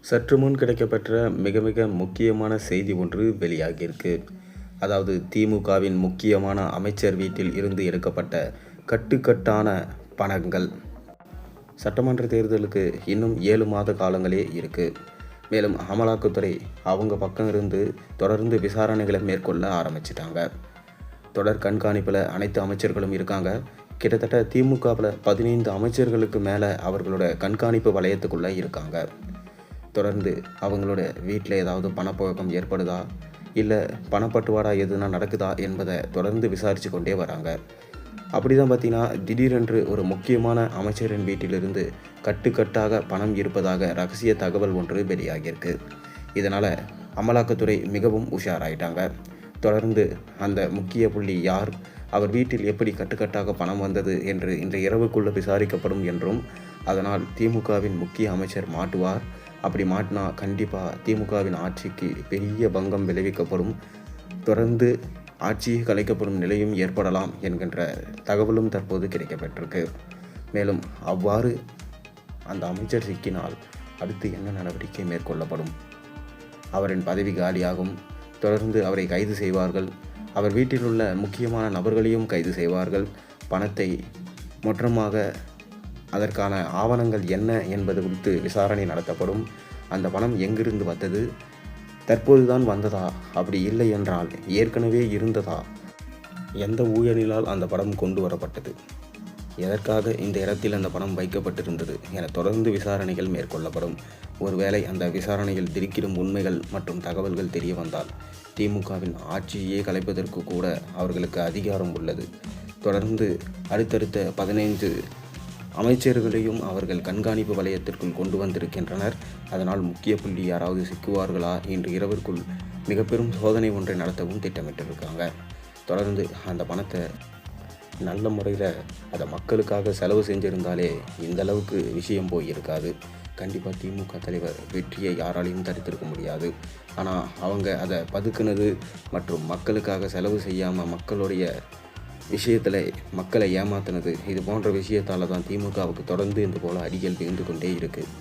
சற்று முன் கிடைக்கப்பெற்ற மிக மிக முக்கியமான செய்தி ஒன்று வெளியாகியிருக்கு. அதாவது திமுகவின் முக்கியமான அமைச்சர் வீட்டில் இருந்து எடுக்கப்பட்ட கட்டுக்கட்டான பணங்கள். சட்டமன்ற தேர்தலுக்கு இன்னும் 7 மாத காலங்களே இருக்குது. மேலும் அமலாக்கத்துறை அவங்க பக்கம் இருந்து தொடர்ந்து விசாரணைகளை மேற்கொள்ள ஆரம்பிச்சிட்டாங்க. தொடர் கண்காணிப்பில் அனைத்து அமைச்சர்களும் இருக்காங்க. கிட்டத்தட்ட திமுகவில் 15 அமைச்சர்களுக்கு மேலே அவர்களோட கண்காணிப்பு வளையத்துக்குள்ளே இருக்காங்க. தொடர்ந்து அவங்களோட வீட்டில் ஏதாவது பணப்புழக்கம் ஏற்படுதா, இல்லை பணப்பட்டுவாடா எதுனா நடக்குதா என்பதை தொடர்ந்து விசாரித்து கொண்டே வராங்க. அப்படி தான் பார்த்தீங்கன்னா, திடீரென்று ஒரு முக்கியமான அமைச்சரின் வீட்டிலிருந்து கட்டுக்கட்டாக பணம் இருப்பதாக ரகசிய தகவல் ஒன்று வெளியாகியிருக்கு. இதனால் அமலாக்கத்துறை மிகவும் உஷாராயிட்டாங்க. தொடர்ந்து அந்த முக்கிய புள்ளி யார், அவர் வீட்டில் எப்படி கட்டுக்கட்டாக பணம் வந்தது என்று இன்று இரவுக்குள்ளே விசாரிக்கப்படும் என்றும், அதனால் திமுகவின் முக்கிய அமைச்சர் மாட்டுவார். அப்படி மாட்டினா கண்டிப்பாக திமுகவின் ஆட்சிக்கு பெரிய பங்கம் விளைவிக்கப்படும், தொடர்ந்து ஆட்சியை கலைக்கப்படும் நிலையும் ஏற்படலாம் என்கின்ற தகவலும் தற்போது கிடைக்கப்பட்டிருக்கு. மேலும் அவ்வாறு அந்த அமைச்சர் சிக்கினால் அடுத்து என்ன நடவடிக்கை மேற்கொள்ளப்படும்? அவரின் பதவி காலியாகும். தொடர்ந்து அவரை கைது செய்வார்கள். அவர் வீட்டில் உள்ள முக்கியமான நபர்களையும் கைது செய்வார்கள். பணத்தை மொத்தமாக அதற்கான ஆவணங்கள் என்ன என்பது குறித்து விசாரணை நடத்தப்படும். அந்த பணம் எங்கிருந்து வந்தது, தற்போது தான் வந்ததா, அப்படி இல்லை என்றால் ஏற்கனவே இருந்ததா, எந்த ஊழலினால் அந்த பணம் கொண்டு வரப்பட்டது, எதற்காக இந்த இடத்தில் அந்த பணம் வைக்கப்பட்டிருந்தது என தொடர்ந்து விசாரணைகள் மேற்கொள்ளப்படும். ஒருவேளை அந்த விசாரணையில் திடுக்கிடும் உண்மைகள் மற்றும் தகவல்கள் தெரிய வந்தால் திமுகவின் ஆட்சியை கலைப்பதற்கு கூட அவர்களுக்கு அதிகாரம் உள்ளது. தொடர்ந்து அடுத்தடுத்த 15 அமைச்சர்களையும் அவர்கள் கண்காணிப்பு வலயத்திற்குள் கொண்டு வந்திருக்கின்றனர். அதனால் முக்கிய புள்ளி யாராவது சிக்குவார்களா, இன்று இரவிற்குள் மிக பெரும் சோதனை ஒன்றை நடத்தவும் திட்டமிட்டிருக்காங்க. தொடர்ந்து அந்த பணத்தை நல்ல முறையில் அதை மக்களுக்காக செலவு செஞ்சிருந்தாலே இந்த அளவுக்கு விஷயம் போயிருக்காது. கண்டிப்பாக திமுக தலைவர் வெற்றியை யாராலையும் தடுத்திருக்க முடியாது. ஆனால் அவங்க அதை பதுக்குனது மற்றும் மக்களுக்காக செலவு செய்யாமல் மக்களுடைய விஷயத்தில் மக்களை ஏமாத்தினது, இது போன்ற விஷயத்தால் தான் திமுகவுக்கு தொடர்ந்து இந்த போல் அடிகள் விழுந்து கொண்டே இருக்குது.